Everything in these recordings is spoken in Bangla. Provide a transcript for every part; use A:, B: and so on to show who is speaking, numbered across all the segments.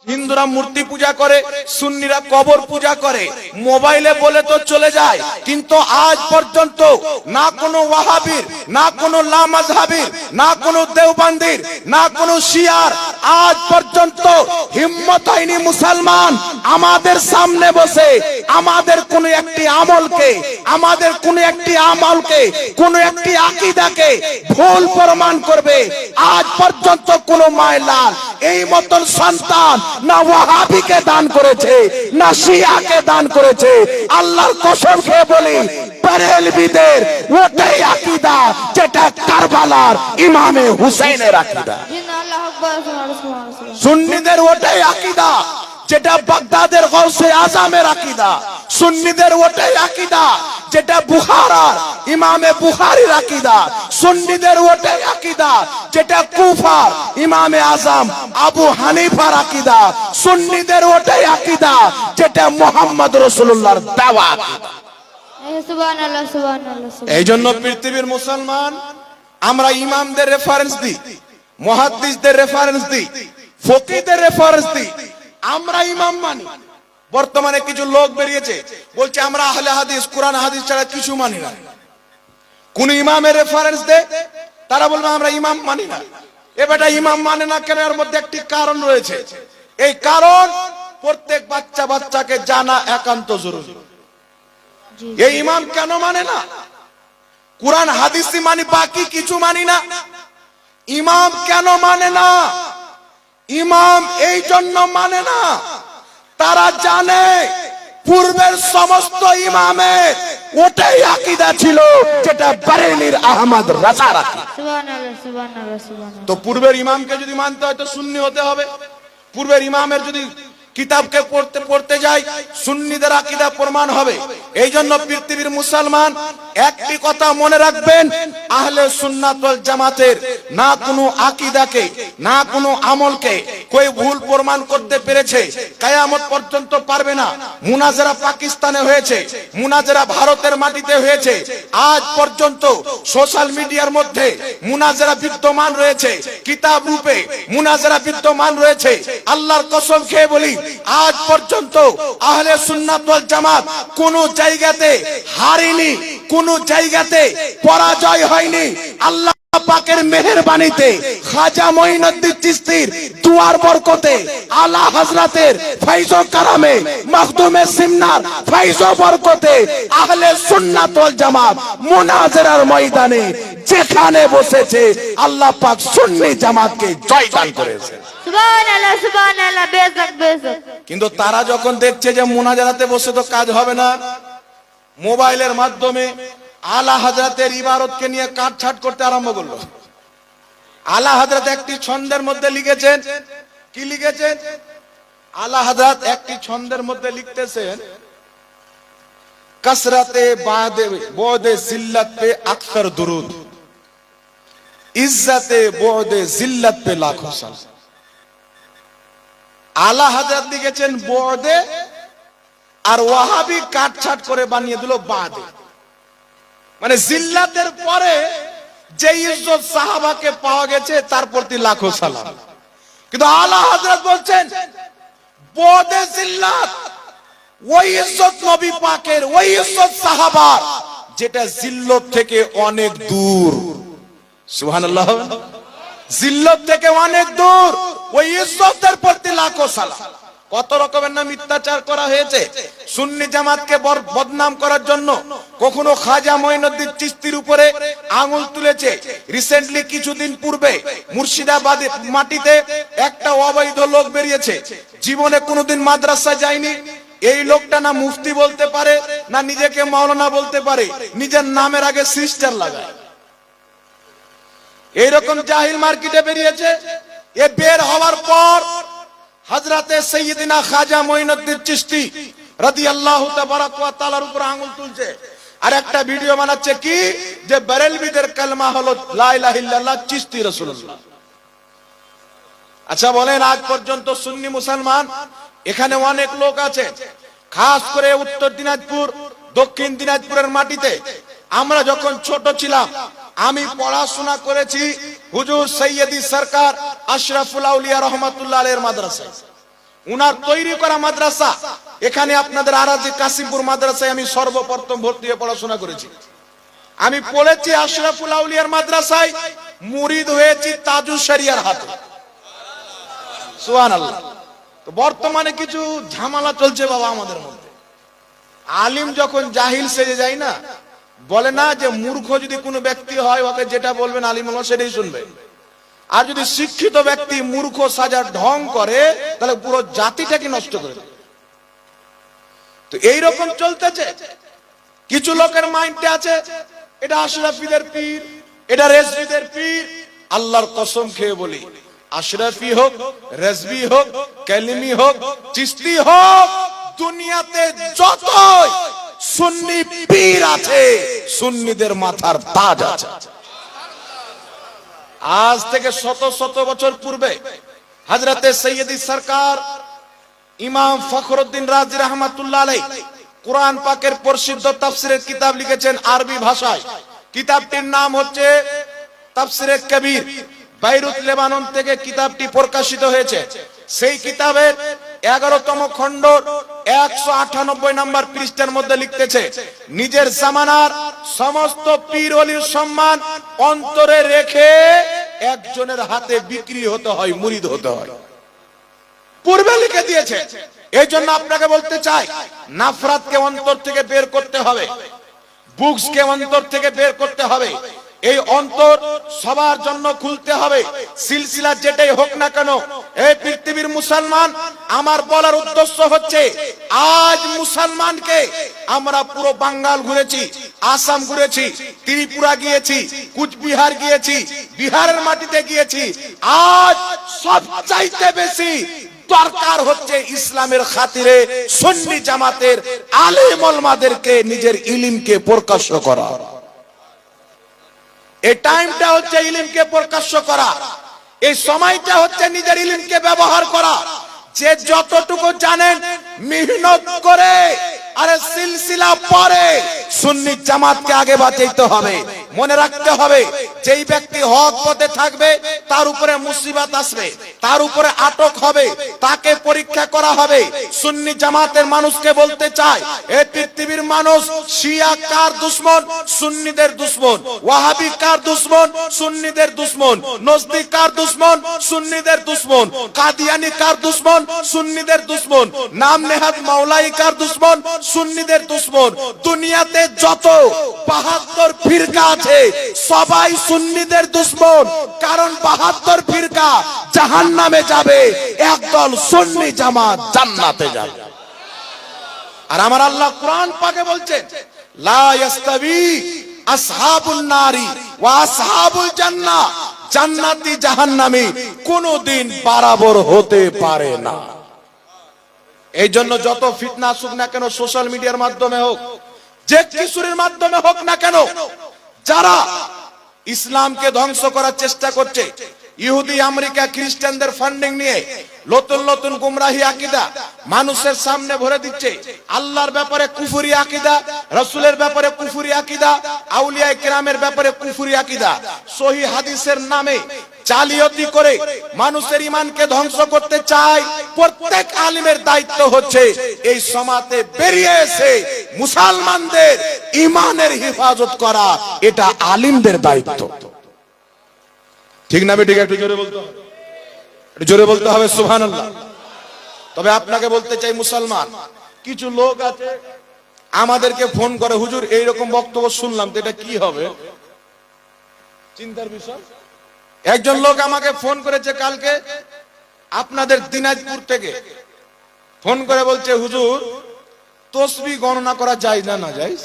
A: হিন্দুরা মূর্তি পূজা করে, সুন্নিরা কবর পূজা করে। মোবাইলে বলে তো চলে যায়, কিন্তু আজ পর্যন্ত না কোনো ওয়াহাবির, না কোনো লামাযহাবির, না কোনো দেওবন্দির, না কোনো শিয়ার আজ পর্যন্ত হিম্মত হয়নি মুসলমান আমাদের সামনে বসে আমাদের কোনো একটি আমলকে, আমাদের কোনো একটি আমলকে, কোনো একটি আকীদাকে ভুল প্রমাণ করবে। আজ পর্যন্ত কোনো মায়লাল এই মতন সন্তান না ওয়াহাবিকে দান করেছে, না শিয়াকে দান করেছে। আল্লাহর কসম খেয়ে বলি, বেরেলভিদের ওটাই আকীদা যেটা কারবালার ইমামে হুসাইনের আকীদা। সুন্নিদের ওটাই আকীদা যেটা বাগদাদের গাউসে আজমের আকীদা। সুন্নিদের ওটাই আকীদা যেটা বুখারার ইমামে বুখারীর আকীদা। সুন্নিদের ওটাই আকীদা যেটা কুফার ইমামে আজম আবু হানিফার আকীদা। সুন্নিদের ওটাই আকীদা যেটা মুহাম্মদ রাসূলুল্লাহর দাওয়া।
B: সুবহানাল্লাহ সুবহানাল্লাহ।
A: এই জন্য পৃথিবীর মুসলমান আমরা ইমামদের রেফারেন্স দিই, মুহাদ্দিসদের রেফারেন্স দিই, ফকিহদের রেফারেন্স দিই। আমরা ইমাম মানি। বর্তমানে কিছু লোক বেরিয়েছে বলছে আমরা আহলে হাদিস, কোরআন হাদিস ছাড়া কিছু মানি না। কোন ইমামের রেফারেন্স দে, তারা বলবে আমরা ইমাম মানি না। এ বেটা ইমাম মানে না কেন? এর মধ্যে একটি কারণ রয়েছে। এই কারণ প্রত্যেক বাচ্চাকে জানা একান্ত জরুরি। এই ইমাম কেন মানে না? কোরআন হাদিসই মানি, বাকি কিছু মানি না। ইমাম কেন মানে না? ইমাম এই জন্য মানে না, তারা জানে পূর্বের সমস্ত ইমামের ওটাই আকীদা ছিল যেটা বারেলির আহমদ রাজার আকীদা।
B: সুবহানাল্লাহ সুবহানাল্লাহ সুবহানাল্লাহ।
A: তো পূর্বের ইমামকে যদি মানতে হয় তো সুন্নি হতে হবে। পূর্বের ইমামের যদি কিতাবকে পড়তে যাই, সুন্নিদের আকীদা প্রমাণ হবে। এই জন্য পৃথিবীর মুসলমান একটি কথা মনে রাখবেন, আহলে সুন্নাত ওয়াল জামাতের না কোনো আকীদাকে, না কোনো আমলকে কই ভুল প্রমাণ করতে পেরেছে, কিয়ামত পর্যন্ত পারবে না। মুনাজারা পাকিস্তানে হয়েছে, মুনাজারা ভারতের মাটিতে হয়েছে, আজ পর্যন্ত সোশ্যাল মিডিয়ার মধ্যে মুনাজারা বিদ্যমান রয়েছে, কিতাব রূপে মুনাজারা বিদ্যমান রয়েছে। আল্লাহর কসম খেয়ে বলি, আজ পর্যন্ত আহলে সুন্নাত ওয়াল জামাত কোন জায়গাতে হারেনি, কোন জায়গাতে পরাজয় হয়নি। আল্লাহ পাকের মেহেরবানিতে, খাজা মঈনুদ্দিন চিশতির দুয়ার বরকতে, আলা হযরতের ফয়জ ও কারামে, মখদুমে সিমনার ফয়জ ও বরকতে আহলে সুন্নাত ওয়াল জামাত মুনাজারার ময়দানে যেখানে বসেছে আল্লাহ পাক সুন্নি জামাতকে জয়দান করেছে।
B: সুবহানাল্লাহ সুবহানাল্লাহ। বেজক বেজক।
A: কিন্তু তারা যখন দেখছে যে মুনাজারাতে বসে তো কাজ হবে না, মোবাইলের মাধ্যমে আলা হযরতের ইবারতকে নিয়ে কাটছাট করতে আরম্ভ করলো। আলা হযরত একটি ছন্দের মধ্যে লিখেছেন, কি লিখেছেন? আলা হযরত একটি ছন্দের মধ্যে লিখতেছেন, कसरते बोदे जिल्लत पे अक्सर दुरूद, इज्जते बोदे जिल्लत पे लाखों सलाम। आला हजरत लिखेছেন बोदे, আর ওয়াহাবি কাটছাট করে বানিয়ে দিল বাদে। মানে জিল্লাতের পরে যে ইজ্জত সাহাবাকে পাওয়া গেছে তার প্রতি লাখো সালাম। কিন্তু আলা হযরত বলছেন बोदे जिल्लत, ওই ইজ্জত নবী পাকের, ওই ইজ্জত সাহাবার যেটা জিল্লত থেকে অনেক দূর। সুবহানাল্লাহ। জিল্লত থেকে অনেক দূর, ওই ইজ্জতের প্রতি লাখো সালাম। কত রকমের না মিথ্যাচার করা হয়েছে সুন্নি জামাতকে বদনাম করার জন্য। কখনো খাজা মঈনুদ্দিন চিশতির উপরে আঙুল তুলেছে। রিসেন্টলি কিছুদিন পূর্বে মুর্শিদাবাদের মাটিতে একটা অবৈধ লোক বেরিয়েছে, জীবনে কোনোদিন মাদ্রাসায় যায়নি। এই লোকটা না মুফতি বলতে পারে, না নিজেকে মাওলানা বলতে পারে, নিজের নামের আগে সিস্টার লাগায়। এইরকম জাহিল মার্কেটে বেরিয়েছে। এ বের হওয়ার পর হযরতে সাইয়্যিদিনা খাজা মঈনুদ্দিন চিশতি রাদিয়াল্লাহু তাবারাক ওয়া তাআলার উপর আঙ্গুল তুলছে, আর একটা ভিডিও বানাচ্ছে কি যে বেরেলভিদের কালেমা হলো লা ইলাহা ইল্লাল্লাহ চিশতি রাসূলুল্লাহ। আচ্ছা বলেন, আজ পর্যন্ত সুন্নি মুসলমান এখানে অনেক লোক আছে, খাস করে উত্তর দিনাজপুর, দক্ষিণ দিনাজপুরের মাটিতে। আমরা যখন ছোট ছিলাম, আমি পড়াশোনা করেছি হুজুর সৈয়দি সরকার আশরাফুল আউলিয়া রহমাতুল্লাহ আলাইহির মাদ্রাসায়। উনার তৈরি করা মাদ্রাসা। এখানে আপনাদের আরাজি কাশিমপুর মাদ্রাসায় আমি সর্বপ্রথম ভর্তি হয়ে পড়াশোনা করেছি। আমি পড়েছি আশরাফুল আউলিয়ার মাদ্রাসায়, মুরিদ হয়েছি তাজুল শরিয়ার হাতে। সুবহানাল্লাহ। তো বর্তমানে কিছু ঝামেলা চলছে বাবা আমাদের মধ্যে। আলিম যখন জাহিল সেজে যায় না, বলে না যে মূর্খ যদি কোনো ব্যক্তি হয় ওকে যেটা বলবেন আলিম আল্লাহ সেটাই শুনবে, আর যদি শিক্ষিত ব্যক্তি মূর্খ সাজার ঢং করে তাহলে পুরো জাতিটাকে নষ্ট করে দেবে। তো এইরকম চলতেছে। কিছু লোকের মাইন্ডে আছে এটা আশরাফিদের পীর, এটা রেজভিদের পীর। আল্লাহর কসম খেয়ে বলি, আশরাফি হোক, রেজভি হোক, কালিমি হোক, চিশতি হোক, দুনিয়াতে যতই সুন্নি পীর আছে সুন্নিদের মাথার তাজ আছে। আজ থেকে শত শত বছর পূর্বে হযরতে সৈয়দি সরকার ইমাম ফখরুদ্দিন রাজি রহমাতুল্লাহ আলাইহি কুরআন পাকের প্রসিদ্ধ তাফসীরের কিতাব লিখেছেন আরবি ভাষায়। কিতাবটির নাম হচ্ছে তাফসীরে কবির। বাইরুত লেবানন থেকে কিতাবটি প্রকাশিত হয়েছে। সেই কিতাবের 11তম খণ্ড 198 নম্বর পৃষ্ঠার মধ্যে লিখতেছে, নিজের জামানার সমস্ত পীর ওলির সম্মান অন্তরে রেখে একজনের হাতে বিক্রি হতে হয়, মুরিদ হতে হয়। পূর্বে লিখে দিয়েছে। এই জন্য আপনাকে বলতে চাই, নাফরাতকে অন্তর থেকে বের করতে হবে, বুকসকে অন্তর থেকে বের করতে হবে। এই অন্তর সবার জন্য খুলতে হবে, সিলসিলা যেটাই হোক না কেন। এই পৃথিবীর মুসলমান, আমার বলার উদ্দেশ্য হচ্ছে আজ মুসলমানকে আমরা পুরো বাঙ্গাল ঘুরেছি, আসাম ঘুরেছি, ত্রিপুরা গিয়েছি, কুচবিহার গিয়েছি, বিহারের মাটিতে গিয়েছি। আজ সবচাইতে বেশি দরকার হচ্ছে ইসলামের খাতিরে সুন্নি জামাতের আলেম ওলামাদেরকে নিজের ইলমকে প্রকাশ করা। এই টাইমটা হচ্ছে ইলমকে প্রকাশ করা, এই সময়টা হচ্ছে নিজের ইলমকে ব্যবহার করা। যে যতটুকু জানেন মেহনত করে আরে সিলসিলা পরে সুন্নি জামাতকে আগে বাঁচাইতে হবে। মনে রাখতে হবে, যেই ব্যক্তি হক পথে থাকবে তার উপরে মুসিবত আসবে, তার উপরে আটক হবে, তাকে পরীক্ষা করা হবে। সুন্নি জামাতের মানুষকে বলতে চাই, এই পৃথিবীর মানুষ শিয়া কার দুশমন? সুন্নিদের দুশমন। ওয়াহাবি কার দুশমন? সুন্নিদের দুশমন। নজদি কার দুশমন? সুন্নিদের দুশমন। কাদিয়ানি কার দুশমন? সুন্নিদের দুশমন। নাম নেহাত মাওলাই কার দুশমন? সুন্নিদের দুশমন। দুনিয়াতে যত 72 ফিরকা আছে সবাই সুন্নিদের দুশমন, কারণ 72 ফিরকা জাহান্নামে যাবে, একদল সুন্নি জামাত জান্নাতে যাবে। আর আমার আল্লাহ কোরআন পাকে বলছেন, লা ইয়াস্তাবি আসহাবুন নারি ওয়া আসহাবুল জান্নাহ, জান্নাতি জাহান্নামী কোনদিন বরাবর হতে পারে না। এই জন্য যত ফিতনা আসুক না কেন, সোশ্যাল মিডিয়ার মাধ্যমে হোক, যে কিছুর মাধ্যমে হোক না কেন, যারা ইসলামকে ধ্বংস করার চেষ্টা করছে, ইহুদি আমেরিকা খ্রিস্টানদের ফান্ডিং নিয়ে নতুন নতুন গুমরাহি আকীদা মানুষের সামনে ভরে দিচ্ছে। আল্লাহর ব্যাপারে কুফরি আকীদা, রাসূলের ব্যাপারে কুফরি আকীদা, আউলিয়া কিরামের ব্যাপারে কুফরি আকীদা, সহিহ হাদিসের নামে জালিয়াতি করে মানুষের ঈমানকে ধ্বংস করতে চায়। প্রত্যেক আলিমের দায়িত্ব হচ্ছে এই সমাজে বেরিয়ে এসে মুসলমানদের ঈমানের হেফাজত করা, এটা আলিমদের দায়িত্ব। ঠিক না বেঠিক? একটু জোরে বলতে হবে, একটু জোরে বলতে হবে সুবহানাল্লাহ। তবে আপনাকে বলতে চাই, মুসলমান কিছু লোক আছে আমাদেরকে ফোন করে, হুজুর এইরকম বক্তব্য শুনলাম, তো এটা কি হবে? চিন্তার বিষয়। একজন লোক আমাকে ফোন করেছে কালকে আপনাদের দিনাজপুর থেকে, ফোন করে বলছে, হুজুর তসবিহ গণনা করা যায় না না যায়?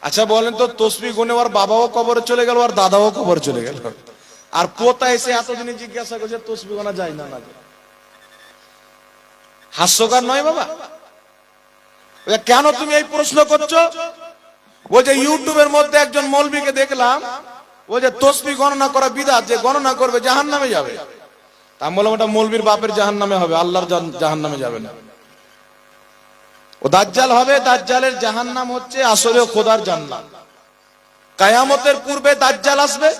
A: আচ্ছা বলেন তো, তসবিহ গুনে ওর বাবাও কবরে চলে গেল, আর দাদাও কবরে চলে গেল, আর পোতা এসে এতদিনে জিজ্ঞাসা করছে তসবিহ গোনা যায় না না যায়? হাস্যকর নয় বাবা? কেন তুমি এই প্রশ্ন করছো? ও যে ইউটিউবের মধ্যে একজন মৌলবীকে দেখলাম, ও যে তসবিহ গণনা করা বিদআত, যে গণনা করবে জাহান্নামে যাবে। আমি বললাম ওটা মৌলবীর বাপের জাহান্নামে হবে, আল্লাহর জাহান্নামে যাবে না। ও দাজ্জাল হবে, দাজ্জালের জাহান্নাম হচ্ছে আসলে খোদার জান্নাত। কিয়ামতের পূর্বে দাজ্জাল আসবে,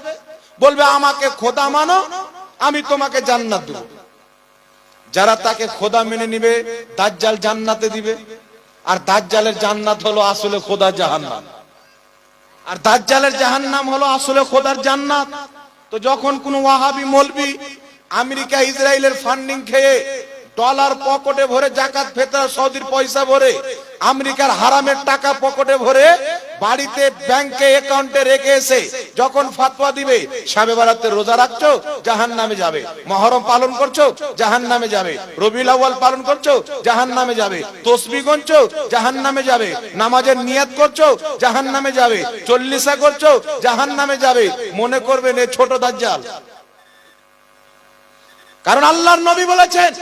A: বলবে আমাকে খোদা মানো, আমি তোমাকে জান্নাত দেব। যারা তাকে খোদা মেনে নিবে দাজ্জাল জান্নাতে দিবে, আর দাজ্জালের জান্নাত হলো আসলে খোদার জাহান্নাম, আর দাজ্জালের জাহান্নাম হলো আসলে খোদার জান্নাত। তো যখন কোন ওয়াহাবি মৌলবি আমেরিকা ইসরায়েলের ফান্ডিং খেয়ে ডলার পকেটে ভরে, জাকাত ফেতরা সৌদির পয়সা ভরে, আমেরিকার হারামের টাকা পকেটে ভরে বাড়িতে ব্যাংকে অ্যাকাউন্টে রেখে এসে যখন ফতোয়া দিবে, শাবে বারাতে রোজা রাখছো জাহান্নামে যাবে, মুহররম পালন করছো জাহান্নামে যাবে, রবিউল আউয়াল পালন করছো জাহান্নামে যাবে, তাসবিহ গুনছো জাহান্নামে যাবে, নামাজের নিয়ত করছো জাহান্নামে যাবে, চল্লিশা করছো জাহান্নামে যাবে, মনে করবেন এই ছোট দাজ্জাল। কারণ আল্লাহর নবী বলেছেন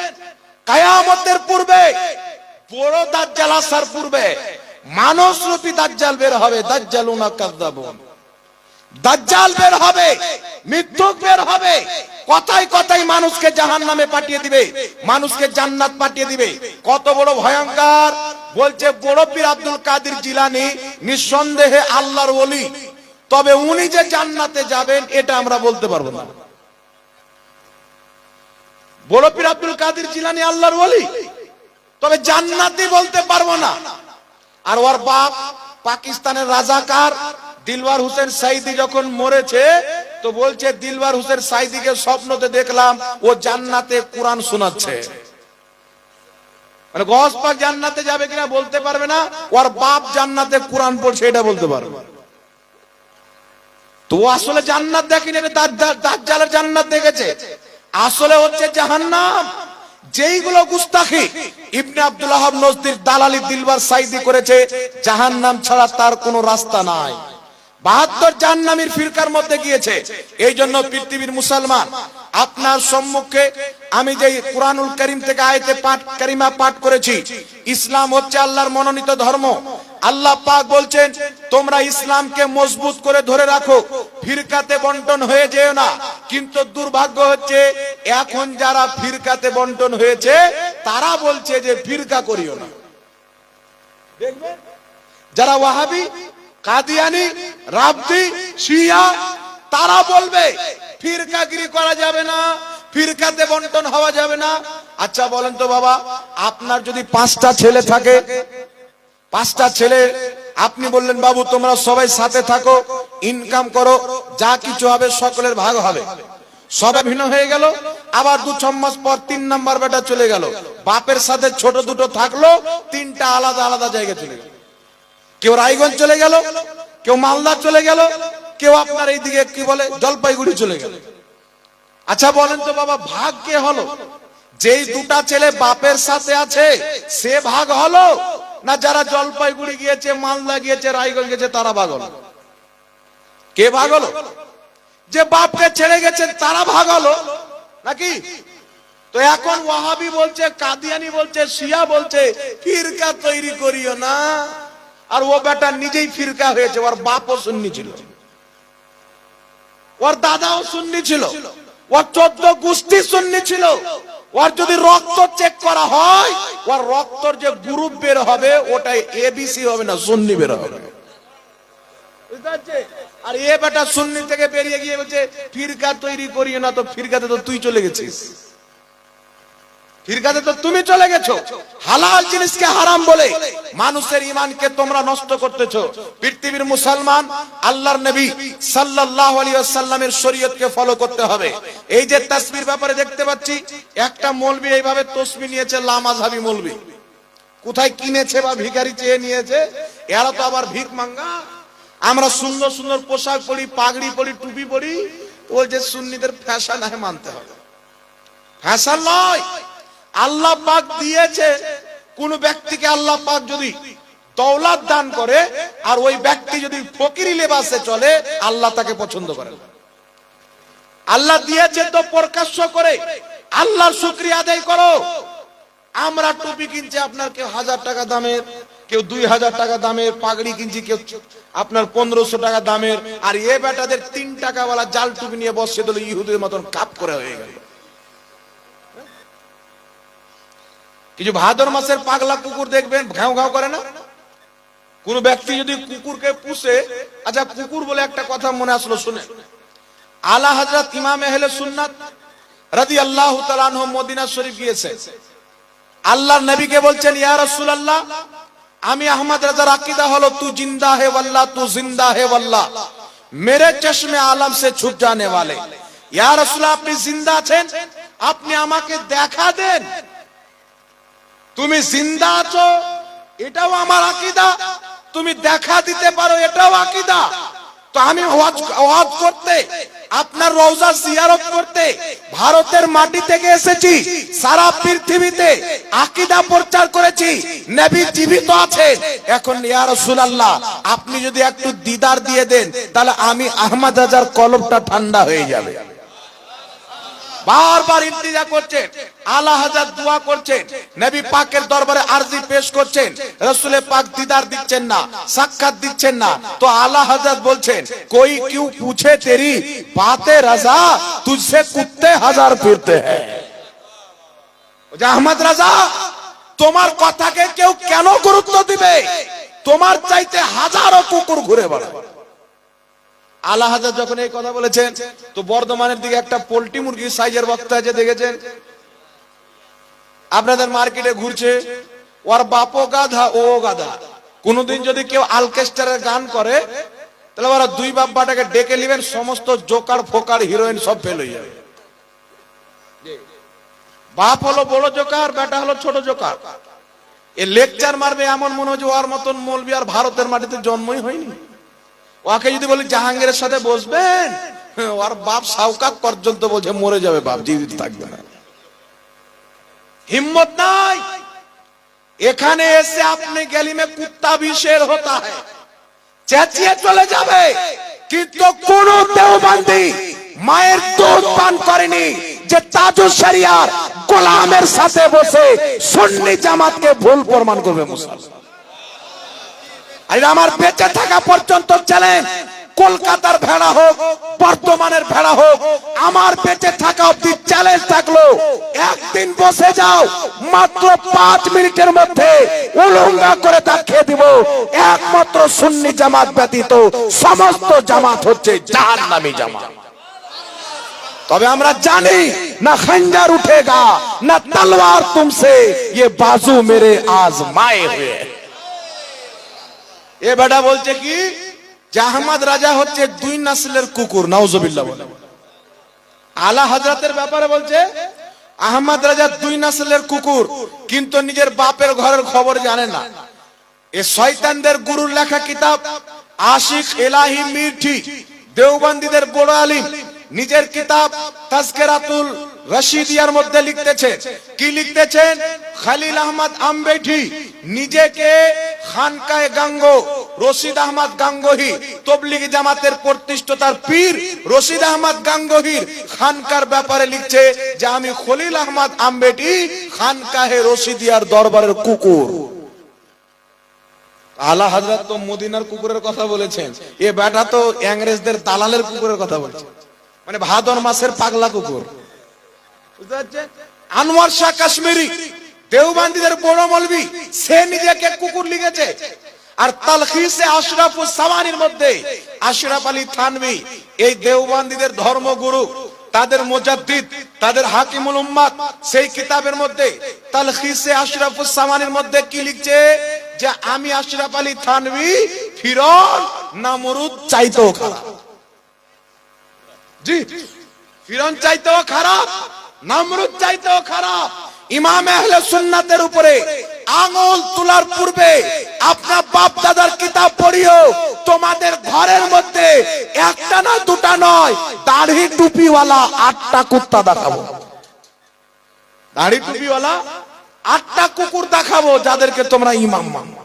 A: কিয়ামতের পূর্বে, বড় দাজ্জাল আসার পূর্বে মানুষরূপী দাজ্জাল বের হবে, দাজ্জালুনা কাযাবুন, দাজ্জাল বের হবে, মিথ্যুক বের হবে, কথায় কথায় মানুষকে জাহান্নামে পাঠিয়ে দিবে, মানুষকে জান্নাত পাঠিয়ে দিবে। কত বড় ভয়ঙ্কর! বলছে বড় পীর আব্দুল কাদের জিলানী নিঃসন্দেহে আল্লাহর ওলি, তবে উনি যে জান্নাতে যাবেন এটা আমরা বলতে পারবো না। বড় পীর আব্দুল কাদের জিলানী আল্লাহর ওলি, তবে জান্নাতি বলতে পারবো না। আর ওর বাপ পাকিস্তানের রাজাকার দিলওয়ার হোসেন সাইদি যখন মরেছে, তো বলছে দিলওয়ার হোসেন সাইদিকে স্বপ্নতে দেখলাম ও জান্নাতে কোরআন শোনাচ্ছে। মানে গস পাক জান্নাতে যাবে কিনা বলতে পারবে না, ওর বাপ জান্নাতে কোরআন পড়ছে এটা বলতে পারবে। তো আসলে জান্নাত দেখেনি, দাজ্জালের জান্নাত দেখেছে, আসলে হচ্ছে জাহান্নাম। যেইগুলো গুস্তাখি ইবনে আব্দুল ওয়াহাব নজদির দালালি দিলওয়ার সাইদি করেছে, জাহান্নাম ছাড়া তার কোনো রাস্তা নাই। 72 জাহান্নামীর ফিরকার মধ্যে গিয়েছে। এই জন্য পৃথিবীর মুসলমান, আপনার সম্মুখে আমি যে কুরআনুল কারীম থেকে আয়াতে কারিমা পাঠ করেছি, ইসলাম হচ্ছে আল্লাহর মনোনীত ধর্ম। আল্লাহ পাক বলছেন তোমরা ইসলামকে মজবুত করে ধরে রাখো, ফিরকাতে বন্টন হয়ে যেও না। কিন্তু দুর্ভাগ্য হচ্ছে এখন যারা ফিরকাতে বন্টন হয়েছে তারা বলছে যে ফিরকা করিও না। দেখবেন যারা ওয়াহাবি, কাদিয়ানি, রাবতি, শিয়া, তারা বলবে ফিরকাগিরি করা যাবে না, ফিরকাতে বন্টন হওয়া যাবে না। আচ্ছা বলেন তো বাবা, আপনার যদি 5টা ছেলে থাকে, 5টা ছেলে, আপনি বললেন বাবু তোমরা সবাই সাথে থাকো, ইনকাম করো, যা কিছু হবে সকলের ভাগ হবে, সবাই ভিন্ন হয়ে গেল। আবার 2-6 মাস পর 3 নাম্বার বেটা চলে গেল, বাপের সাথে ছোট দুটো থাকলো, 3টা আলাদা আলাদা জায়গায় চলে গেল। কেউ রায়গঞ্জ চলে গেল, কেউ মালদা চলে গেল, কেউ আপনার এইদিকে কি বলে জলপাইগুড়ি চলে গেল। আচ্ছা বলেন তো বাবা, ভাগ কে হলো? যেই 2টা ছেলে বাপের সাথে আছে সে ভাগ হলো, না যারা জলপাইগুড়ি গিয়েছে, মালদা গিয়েছে, রায়গঞ্জ গিয়েছে তারা ভাগ হলো? কে ভাগ হলো? যে বাপকে ছেড়ে গেছে তারা ভাগ হলো নাকি? তো এখন ওয়াহাবি বলছে, কাদিয়ানি বলছে, শিয়া বলছে ফিরকা তৈরি করিও না। আর ও বেটা নিজেই ফিরকা হয়েছে, ওর বাপও সুন্নি ছিল, ওর দাদাও সুন্নি ছিল, ওর 14 গোষ্ঠী সুন্নি ছিল। ওর যদি রক্ত চেক করা হয়, ওর রক্তর যে গ্রুপ বের হবে ওটাই এবিসি হবে না, সুন্নি বের হবে। আর এ বেটা সুন্নি থেকে বেরিয়ে গিয়ে বলছে ফিরকা তৈরি করিও না। তো ফিরকাতে তো তুই চলে গেছিস, ফিরকাতে তো তুমি চলে গেছো। হালাল জিনিসকে হারাম বলে মানুষের ঈমানকে তোমরা নষ্ট করতেছো। পৃথিবীর মুসলমান, আল্লাহর নবী সাল্লাল্লাহু আলাইহি ওয়াসাল্লামের শরীয়তকে ফলো করতে হবে। এই যে তাসবির ব্যাপারে দেখতে পাচ্ছি, একটা মৌলবি এইভাবে তাসবিহ নিয়েছে, লামাযহাবী মৌলবি, কোথায় কিনেছে বা ভিখারি চেয়ে নিয়েছে, এরা তো আবার ভিক মাঙ্গা। আমরা সুন্দর সুন্দর পোশাক পরি, পাগড়ি পরি, টুপি পরি, ওই যে সুন্নিদের ফ্যাশন হয়, মানতে হবে। ফ্যাশন নয়, আল্লাহ পাক দিয়েছে। কোন ব্যক্তিকে আল্লাহ পাক যদি দৌলত দান করে আর ওই ব্যক্তি যদি ফকিরি লেবাসে চলে, আল্লাহ তাকে পছন্দ করেন। আল্লাহ দিয়েছে তো প্রকাশ্য করে আল্লাহর শুকরিয়া আদায় করো। আমরা টুপি কিনছি, আপনার কেউ 1000 টাকা দামের, কেউ 2000 টাকা দামের, পাগড়ি কিনছি কেউ আপনার 1500 টাকা দামের। আর এ বেটাদের 3 টাকাওয়ালা জাল টুপি নিয়ে বসে দিল, ইহুদের মতন কাপ করে হয়ে গেল। কিছু ভাদর মাসের পাগলা কুকুর দেখবেন ঘাও ঘাও করে না? কোন ব্যক্তি যদি কুকুরকে পুষে, আচ্ছা কুকুর বলে একটা কথা মনে আসলো, শুনে। আলা হযরত ইমাম আহলে সুন্নাত রাদিয়াল্লাহু তাআলা আনহু মদিনা শরীফ গিয়েছে। আল্লাহর নবীকে বলছেন, ইয়া রাসূলুল্লাহ, আমি আহমদ রাজার আকীদা হলো তু জিন্দা হে ওয়াল্লাহ, তু জিন্দা হে ওয়াল্লাহ, মেরে চশমে আলম সে ছুট জানে वाले। ইয়া রাসূলুল্লাহ, আপনি জিন্দা আছেন, আপনি আমাকে দেখা দেন। তুমি জিন্দা আছো এটাও আমার আকীদা, তুমি দেখা দিতে পারো এটাও আকীদা। তো আমি ওয়াজ করতে, আপনার রওজা জিয়ারত করতে ভারতের মাটি থেকে এসেছি, সারা পৃথিবীতে আকীদা প্রচার করেছি, নবী জীবিত আছেন। এখন ইয়া রাসূলুল্লাহ, আপনি যদি একটু দিদার দিয়ে দেন তাহলে আমি আহমদ রাজার কলবটা ঠান্ডা হয়ে যাবে। বারবার ইন্তিজা করছেন, আলা হযরত দোয়া করছেন, নবী পাকের দরবারে আরজি পেশ করছেন, রাসূলে পাক দিদার দিচ্ছেন না, সাক্ষাৎ দিচ্ছেন না। তো আলা হযরত বলছেন, কোই কিউ পুছে তেরি বাতে রাজা, তুঝসে কুত্তে হাজার ফিরতে হ্যায়। আহমদ রাজা, তোমার কথাকে কেউ কেন গুরুত্ব দিবে? তোমার চাইতে হাজারো কুকুর ঘুরে বেড়ায়। আলা হযরত যখন এই কথা বলেছেন, তো বর্ধমানের দিকে একটা পোল্ট্রি মুরগির সাইজের বক্তা আছে, দেখেছেন? আপনাদের মার্কেটে ঘুরছে, ওর বাপও গাধা ও গাধা। কোনদিন যদি কেউ অর্কেস্ট্রার গান করে তাহলে ওরা দুই বাপ্পাটাকে ডেকে নেবেন, সমস্ত জোকার ফোকার হিরোইন সব ফেল হয়ে যাবে। বাপ হলো বড় জোকার, বেটা হলো ছোট জোকার। এ লেকচার মারবে এমন মনে হচ্ছে ওর মতন মৌলবি আর ভারতের মাটিতে জন্মই হয়নি। ওকে যদি বলি জাহাঙ্গীরের সাথে বসবেন, ওর বাপ শাওকাত পর্যন্ত বলছে মরে যাবে, বাপ জীবিত থাকবে না। হিম্মত নাই। এখানে এসে আপনি গলি মে কুত্তা ভি শের হোতা है, চেঁচিয়ে চলে যাবে। কিন্তু কোন দেওবন্দি মায়ের দুধ পান করেনি যে তাজুস শরিয়ার গোলামের সাথে বসে সুন্নি জামাতকে ভুল প্রমাণ করবে মুসলমান। আর আমার বেঁচে থাকা পর্যন্ত চ্যালেঞ্জ, কলকাতার ভেড়া হোক, বর্তমানের ভেড়া হোক, আমার বেঁচে থাকা অবধি চ্যালেঞ্জ থাকলো, একদিন বসে যাও, মাত্র 5 মিনিটের মধ্যে উলঙ্গা করে দেখিয়ে দিব, একমাত্র সুন্নি জামাত ব্যতীত সমস্ত জামাত হচ্ছে জাহান্নামী জামাত। তবে আমরা জানি না খঞ্জর উঠেগা না তলওয়ার তুমসে, ये बाजू मेरे आजमाए हुए। এ বেটা বলছে কি যে আহমদ রাজা হচ্ছে 2 নসলের কুকুর, নাউজুবিল্লাহ বলে। আলা হযরতের ব্যাপারে বলছে আহমদ রাজা 2 নসলের কুকুর, কিন্তু নিজের বাপের ঘরের খবর জানে না। এ শয়তানদের গুরুর লেখা কিতাব আশিক ইলাহি মিঠি, দেওবন্দীদের বড় আলিম, নিজের কিতাব তাজকিরাতুল রশিদিয়ার মধ্যে লিখতেছেন, কি লিখতেছেন? খলিল আহমদ আমবেঠি নিজেকে খানকায়ে গাঙ্গো রশিদ আহমদ গাঙ্গোহী তবলিগি জামাতের প্রতিষ্ঠাতার পীর রশিদ আহমদ গাঙ্গোহীর খানকার ব্যাপারে লিখছে যে আমি খলিল আহমদ আমবেঠি খানকাহে রশিদিয়ার দরবারের কুকুর। আলা হযরত তো মদিনার কুকুরের কথা বলেছেন, এ বেটা তো ইংরেজদের দালালের কুকুরের কথা বলছে, মানে ভাদর মাসের পাগলা কুকুর। বুঝতে পারছেন? আনোয়ার শাহ কাশ্মীরি দেওবন্দীদের বড় মৌলবি, সে নিজেকে কুকুর লিখেছে। আর তালখিসে আশরাফুস সাওয়ানির মধ্যে আশরাফ আলী থানভী, এই দেওবন্দীদের ধর্মগুরু, তাদের মুজাদ্দিদ, তাদের হাকিমুল উম্মাত, সেই কিতাবের মধ্যে তালখিসে আশরাফুস সাওয়ানির মধ্যে কি লিখছে যে আমি আশরাফ আলী থানভী ফিরআউন নমরুদ চাইতেও খারাপ। জি, ফিরআউন চাইতেও খারাপ, নমরুদ চাইতেও খারাপ। ইমাম আহলে সুন্নাতের উপরে আঙ্গুল তোলার পূর্বে আপনার বাপ দাদার কিতাব পড়িও, তোমাদের ঘরের মধ্যে একটা না দুটা নয়, দাড়ি টুপিওয়ালা 8টা কুত্তা দেখাবো। দাড়ি টুপিওয়ালা 8টা কুকুর দেখাবো, যাদেরকে তোমরা ইমাম মানো।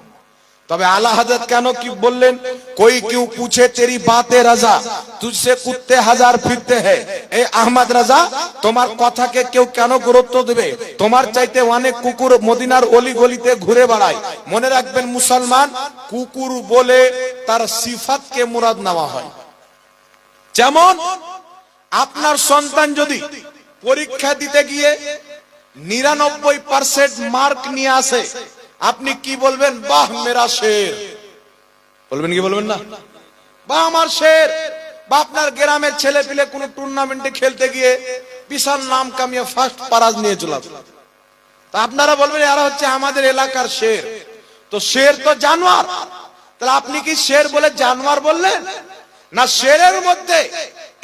A: তবে আলা হযরত কেন কি বললেন? कोई क्यों पूछे तेरी बातें रजा, तुझसे कुत्ते हजार फिरते हैं। এই আহমদ রাজা, তোমার কথাকে কেউ কেন গুরুত্ব দেবে? তোমার চাইতে অনেক কুকুর মদিনার অলি গলিতে ঘুরে বেড়ায়। মনে রাখবেন মুসলমান, কুকুর বলে তার সিফাতকে মুরাদ নেওয়া হয়। যেমন আপনার সন্তান যদি পরীক্ষা দিতে গিয়ে 99% মার্ক নিয়ে আসে, আপনি কি বলবেন? বাহ মেরা শের বলবেন কি বলবেন না? বাহ আমার শের। বা আপনার গ্রামের ছেলে পিলে কোন টুর্নামেন্টে খেলতে গিয়ে বিশাল নাম কামিয়ে ফার্স্ট প্রাইজ নিয়ে চলে আসলো। তা আপনারা বলবেন এরা হচ্ছে আমাদের এলাকার শের। তো শের তো জানোয়ার, তাহলে আপনি কি শের বলে জানোয়ার বললেন না? শেরের মধ্যে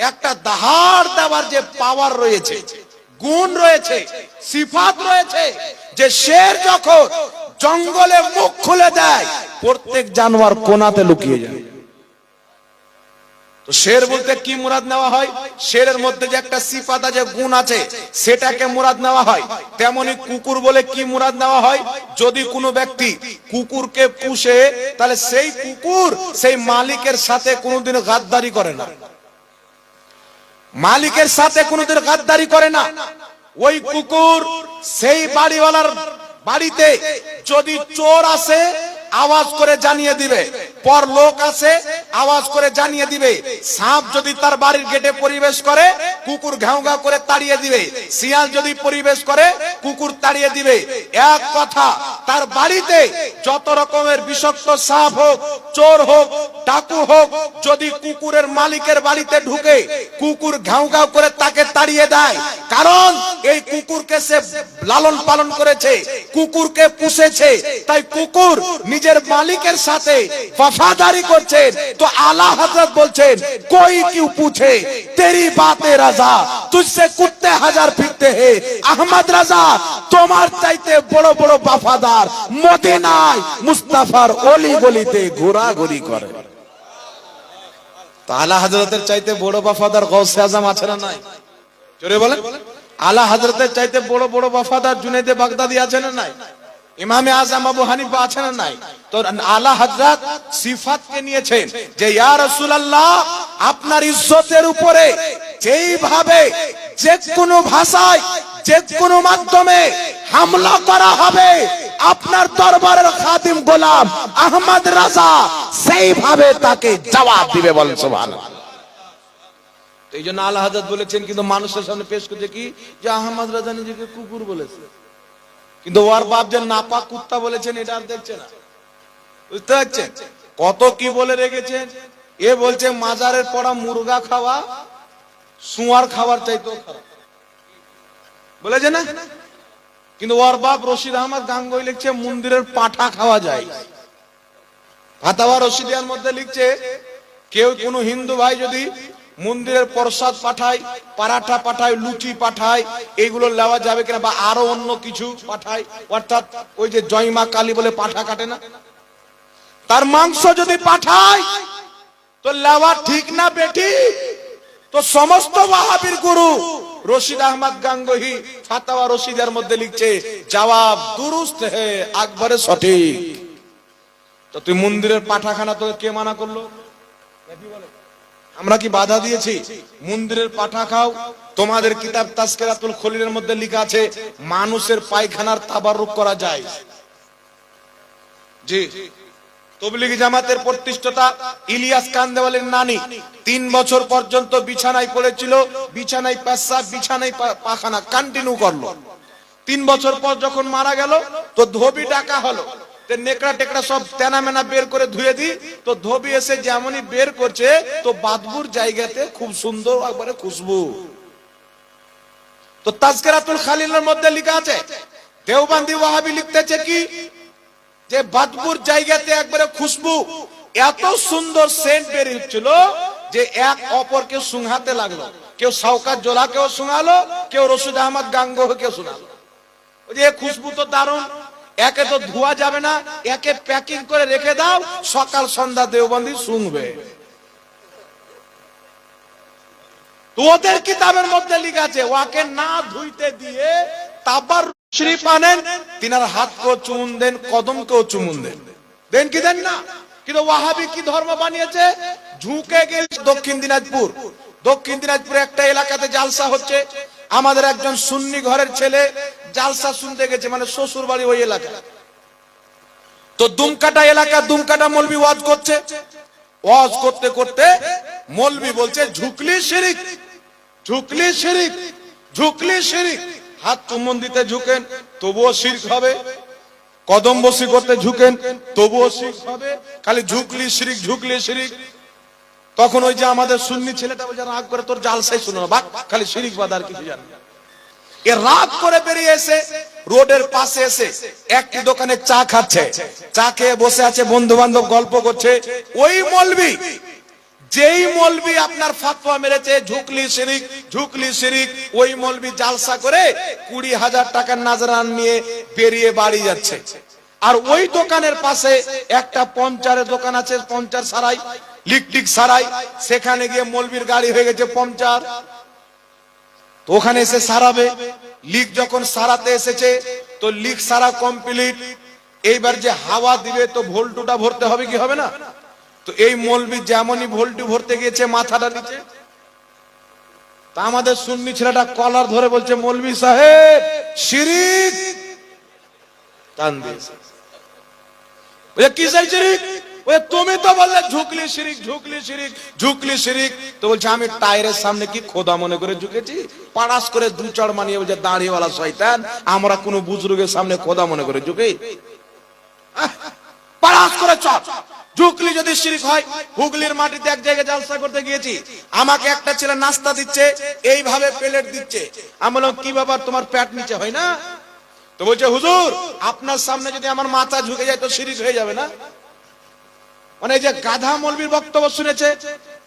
A: একটা দাহাড় দেওয়ার যে পাওয়ার রয়েছে, গুণ রয়েছে, সিফাত রয়েছে, যে শের যখন জঙ্গলে মুখ খুলে দেয় প্রত্যেক জানোয়ার কোনাতে লুকিয়ে যায়। তো শের বলতে কি মুরাদ নেওয়া হয়? শেরের মধ্যে যে একটা সিফাত আছে, গুণ আছে, সেটাকে মুরাদ নেওয়া হয়। তেমনি কুকুর বলে কি মুরাদ নেওয়া হয়? যদি কোনো ব্যক্তি কুকুরকে পুষে, তাহলে সেই কুকুর সেই মালিকের সাথে কোনোদিন গাদ্দারি করে না, মালিকের সাথে কোনোদিন গাদ্দারি করে না। ওই কুকুর সেই বাড়িওয়ালার বাড়িতে যদি চোর আসে আওয়াজ করে জানিয়ে দিবে, পর লোক আসে আওয়াজ করে জানিয়ে দিবে, সাপ যদি তার বাড়ির গেটে পরিবেশ করে কুকুর ঘাউ ঘাউ করে তাড়িয়ে দিবে, শিয়াল যদি পরিবেশ করে কুকুর তাড়িয়ে দিবে। এক কথা, তার বাড়িতে যত রকমের বিষাক্ত সাপ হোক, চোর হোক, ডাকু হোক, যদি কুকুরের মালিকের বাড়িতে ঢুকে কুকুর ঘাউ ঘাউ করে তাকে তাড়িয়ে দেয়। কারণ এই কুকুরকে সে লালন পালন করেছে, কুকুরকে পুষেছে, তাই কুকুর নিজের মালিকের সাথে वफादारी করছেন। তো আলা হযরত বলছেন, कोई क्यों पूछे तेरी बातें रजा, तुझसे कुत्ते हजार फिरते हैं। अहमद रजा তোমার চাইতে বড় বড় वफादार মদিনায় মুস্তাফার অলি গলিতে ঘোরাঘুরি করে। তো আলা হযরতের চাইতে বড় वफादार গৌসে আজম আছে না নাই? জোরে বলেন। আলা হযরতের চাইতে বড় বড় वफादार জুনায়েদে বাগদাদি আছে না নাই? ইমামে আজম আবু হানিফা আছে না নাই? তো আলা হযরত সিফাতকে নিয়েছেন যে ইয়া রাসূলুল্লাহ, আপনার ইজ্জতের উপরে যেইভাবে যে কোনো ভাষায় যে কোনো মাধ্যমে হামলা করা হবে, আপনার দরবারের খাদিম গোলাম আহমদ রাজা সেইভাবে তাকে জবাব দিবে। বলেন সুবহানাল্লাহ। তো এই জন্য আলা হযরত বলেছেন, কিন্তু মানুষের সামনে পেশ করতে কি যে আহমদ রাজা নিজেকে কুকুর বলেছে, কিন্তু ওর বাপ যে নাপাক কুত্তা বলেছেন এটা আর দেখছে না। বুঝতে পারছেন কত কি বলে রেখেছেন? এ বলছে মাজারের পড়া মুরগা খাওয়া সুয়ার খাবার চাইতেও খারাপ বলেছে না। কিন্তু ওর বাপ রশিদ আহমদ গাঙ্গুহি লিখছে মন্দিরের পাঠা খাওয়া যায়। ফাতাওয়া রশিদিয়ার মধ্যে লিখছে, কেউ কোনো হিন্দু ভাই যদি মন্দিরের প্রসাদ পাঠায়, পরাঠা পাঠায়, লুচি পাঠায়, এগুলো নেওয়া যাবে কিনা, বা আরো অন্য কিছু পাঠায়, অর্থাৎ ওই যে জয়মা কালী বলে পাঠা কাটে না, তার মাংস যদি পাঠায় তো নেওয়া ঠিক না বেটি? তো সমস্ত ওয়াহাবির গুরু রশিদ আহমদ গাঙ্গুহি ফাতাওয়া রশিদের মধ্যে লিখছে, জবাব দুরুস্ত হে, আকবরে সঠিক। তো তুই মন্দিরের পাঠাখানা তোকে কে মানা করলো? আমরা কি বাধা দিয়েছি? মন্দিরের পাঠা খাও। তোমাদের কিতাব তাজকিরাতুল খলিলের মধ্যে লেখা আছে মানুষের পায়খানার তাবাররুক করা যায়। জি, তবলিগি জামাতের প্রতিষ্ঠাতা ইলিয়াস কান্দেওয়ালির নানি 3 বছর পর্যন্ত বিছানায় পড়েছিল, বিছানায় পেশাব, বিছানায় পায়খানা কন্টিনিউ করলো। 3 বছর পর যখন মারা গেল তো ধোবি ডাকা হলো, নেকড়া টেকড়া সব তেনা মেনা বের করে ধুয়ে দি। তো ধোবি এসে যেমনই বের করছে তো বাদবুর জায়গাতে খুব সুন্দর একবারে খুশবু। তো তাজকিরাতুল খলিলের মধ্যে লেখা আছে, দেওবন্দি ওয়াহাবি লিখতেছে কি যে বাদবুর জায়গাতে একবারে খুশবু, এত সুন্দর সেন্ট বের হচ্ছিল যে এক অপরকে সুংহাতে লাগলো। কেউ শওকত জোলাকেও সুঙালো, কেউ রশিদ আহমদ গাঙ্গুহিকে শোনালো। ওই যে খুশবু তো দারুণ, একে তো ধোয়া যাবে না, একে প্যাকিং করে রেখে দাও, সকাল সন্ধ্যা দেওবন্দি শুনবে। তো ওদের কিতাবের মধ্যে লেখা আছে ওকে না ধুইতে দিয়ে তাবার শরীফ আনেন, তিনার হাতকেও চুমুন দেন, কদমকেও চুমুন দেন। দেন কি দেন না? কিন্তু ওয়াহাবি কি ধর্ম বানিয়েছে? ঝুঁকে গেল। দক্ষিণ দিনাজপুরে একটা এলাকাতে জালসা হচ্ছে, আমাদের একজন সুন্নি ঘরের ছেলে জালসা শুনতে গেছে, মানে শ্বশুর বাড়ি ওই এলাকা। তো দুমকাটা এলাকা, দুমকাটা মৌলবি ওয়াজ করছে, ওয়াজ করতে করতে মৌলবি বলছে ঝুকলি শিরিক, ঝুকলি শিরিক, ঝুকলি শিরিক। হাত চুম্বন দিতে ঝুঁকেন তবুও শিরক হবে, কদম বসি করতে ঝুঁকেন তবুও শিরক হবে, খালি ঝুকলি শিরিক, ঝুকলি শিরিক। তখন ওই যে আমাদের সুন্নি ছেলেটা বলছে রাগ করে তোর জালসাই শুনো না, বাক খালি শিরিক বাদ আর কিছু জানে না। এ রাগ করে বেরিয়ে এসে রোডের পাশে এসে একটি দোকানে চা খাচ্ছে, চা খেয়ে বসে আছে, বন্ধু বান্ধব গল্প করছে। ওই মৌলবি, যেই মৌলবি আপনার ফাতোয়া মেরেছে ঝুকলি শিরিক ঝুকলি শিরিক, ওই মৌলবি জালসা করে 20,000 টাকার নাজরান নিয়ে বেরিয়ে বাড়ি যাচ্ছে। আর ওই দোকানের পাশে একটা পঞ্চারের দোকান আছে, পঞ্চার সারাই, লিকটিক সারাই, সেখানে গিয়ে মৌলবির গাড়ি হয়ে গেছে পঞ্চার, তো ওখানে এসে সারাবে। লিক যখন সারাতে এসেছে তো লিক সারা কমপ্লিট, এইবার যে হাওয়া দিবে তো ভোল্টুটা ভরতে হবে কি হবে না? তো এই মৌলবি যেমনই ভোল্টু ভরতে গিয়েছে মাথাটা নিচে, তা আমাদের সুন্নি ছেলেটা কলার ধরে বলছে মৌলবি সাহেব শিরিক, টান দিয়েছে। বলে কিসের শিরিক? ওই তুমি তো বললে ঝুকলি শিরিক ঝুকলি শিরিক ঝুকলি শিরিক। তো বলছে আমি টায়ারের সামনে কি খোদা মনে করে ঝুঁকেছি? পাড়াস করে দু চড় মানিয়ে বলছে দাঁড়িয়েওয়ালা শয়তান, আমরা কোনো বুজুর্গের সামনে খোদা মনে করে ঝুঁকি? পাড়াস করে চড়, ঝুকলি যদি শিরিক হয়। হুগলির মাটিতে এক জায়গায় জালসা করতে গিয়েছি, আমাকে একটা ছেলে নাস্তা দিচ্ছে, এইভাবে প্লেট দিচ্ছে। আমি বললাম কি ব্যাপার, তোমার পেট নিচে হয় না? তো বলছে হুজুর আপনার সামনে যদি আমার মাথা ঝুঁকে যায় তো শিরিক হয়ে যাবে না? মানে যে গাধা মৌলবীর বক্তব্য শুনেছে,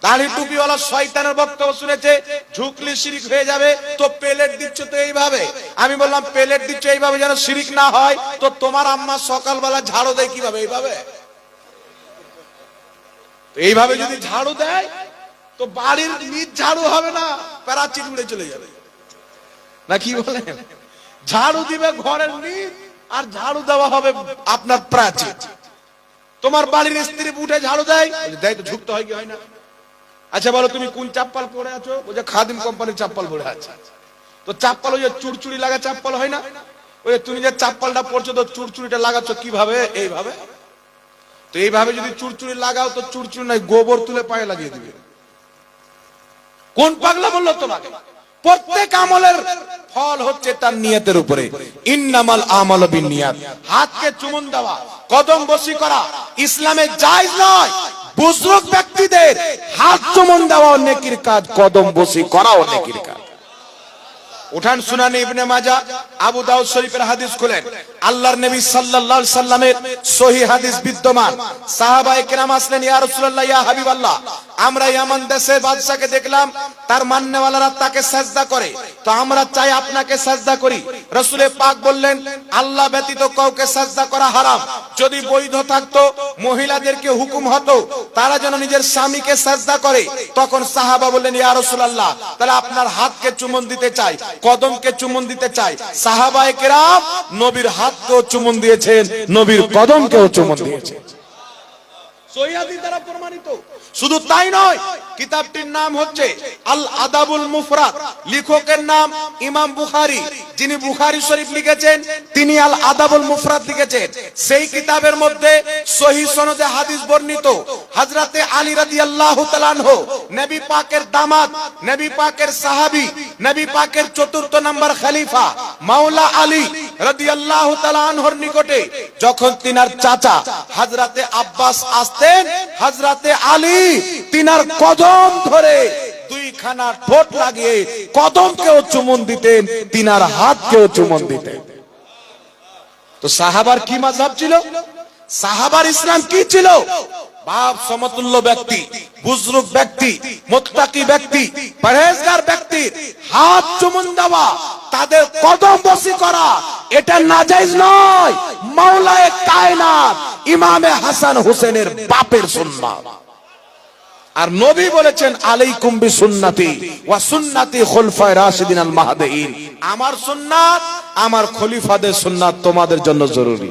A: দাড়ি টুপিওয়ালা শয়তানের বক্তব্য শুনেছে, ঝুকলি শিরিক হয়ে যাবে, তো প্লেট দিচ্ছ তো এইভাবে। আমি বললাম প্লেট দিচ্ছ এইভাবে যেন শিরিক না হয়, তো তোমার আম্মা সকালবেলা ঝাড়ু দেয় কিভাবে? এইভাবে। এইভাবে যদি ঝাড়ু দেয় তো বাড়ির নিচ ঝাড়ু হবে না, প্যারাচিট উড়ে চলে যাবে, না কি বলেন? ঝাড়ু দিবে ঘরের নিচ, আর ঝাড়ু দেওয়া হবে আপনার প্রাচীর। তোমার বাড়ির স্ত্রী উঠে ঝাড়ু দেয়, দেয় তো ঝুঁকতে হয় কি হয় না? আচ্ছা বলো তুমি কোন চাপ্পাল পরে আছো? বলছে খাদিম কোম্পানির চাপ্পাল পরে আছে। তো চাপ্পাল ওই যে চুরচুরি লাগা চাপ্পাল হয় না? ওই তুমি যে চাপ্পালটা পরছো তো চুরচুরিটা লাগাচ্ছ কিভাবে? এইভাবে। তো এইভাবে যদি চুরচুরি লাগাও তো চুরচুরি নাই, গোবর তুলে পায়ে লাগিয়ে দিবে। কোন পাগলা বললো তোমাকে? প্রত্যেক আমলের ফল হচ্ছে তার নিয়তের উপরে। ইন্নামাল আমালু বিন্নিয়াত। হাতকে চুমুন দেওয়া, কদম বসি করা ইসলামে জায়েজ নয়। বুজরুগ ব্যক্তিদের হাত চুমুন দেওয়া নেকির কাজ, কদম বসি করাও নেকির কাজ। উঠান সুনানে ইবনে মাজাহ, আবু দাউদ শরীফের হাদিস খুলেন, আল্লাহর নবী সাল্লাল্লাহু আলাইহি সাল্লামের সহিহ হাদিস বিদ্যমান। সাহাবায়ে কেরাম আসলেন, ইয়া রাসূলুল্লাহ ইয়া হাবিবাল্লাহ, আমরা ইয়ামান দেশের বাদশাকে দেখলাম, তার মান্যওয়ালারা তাকে সাজদা করে, তো আমরা চাই আপনাকে সাজদা করি। রাসূলে পাক বললেন আল্লাহ ব্যতীত কাউকে সাজদা করা হারাম। যদি বৈধ থাকতো মহিলাদেরকে হুকুম হতো তারা যেন নিজের স্বামীকে সাজদা করে। তখন সাহাবা বললেন ইয়া রাসূলুল্লাহ, তাহলে আপনার হাতকে চুম্বন দিতে চাই, কদমকে চুম্বন দিতে চাই। সাহাবায়ে কেরাম নবীর হাতকেও চুম্বন দিয়েছেন, নবীর কদমকেও চুম্বন দিয়েছেন। সহিহ হাদিস দ্বারা প্রমাণিত। শুধু তাই নয়, কিতাবটির নাম হচ্ছে আল আদাবুল মুফরাদ, লেখকের নাম ইমাম বুখারী। যিনি বুখারী শরীফ লিখেছেন তিনি আল আদাবুল মুফরাদ লিখেছেন। সেই কিতাবের মধ্যে সহিহ সনদে হাদিস বর্ণিত, হযরতে আলী রাদিয়াল্লাহু তাআলা আনহু, নবী পাকের দামাত, নবী পাকের সাহাবী, নবী পাকের চতুর্থ নাম্বার খলিফা মাওলা আলী রাদিয়াল্লাহু তাআলা আনহুর নিকটে যখন তিনার চাচা হযরতে আব্বাস আসতেন, হযরতে আলী তিনার কদম ধরে দুইখানা ঠোঁট লাগিয়ে কদমকেও চুমুন দিতেন, তিনার হাতকেও চুমুন দিতেন। তো সাহাবার কি মাযহাব ছিল? সাহাবার ইসলাম কি ছিল? বাপ সমতুল্য ব্যক্তি, বুজরুগ ব্যক্তি, মুত্তাকি ব্যক্তি, পরহেজগার ব্যক্তি হাত চুমুন দেওয়া, তাদের কদম বসি করা, এটা নাজায়েজ নয়। মাওলায়ে কায়নাত ইমামে হাসান হোসেনের বাপের সুন্নাত। আর নবী বলেছেন আলাইকুম বিসুন্নতি ওয়া সুন্নতি খুলফায়ে রাশিদিন আল মাহদিয়িন, আমার সুন্নাত আমার খলিফাদের সুন্নাত তোমাদের জন্য জরুরি।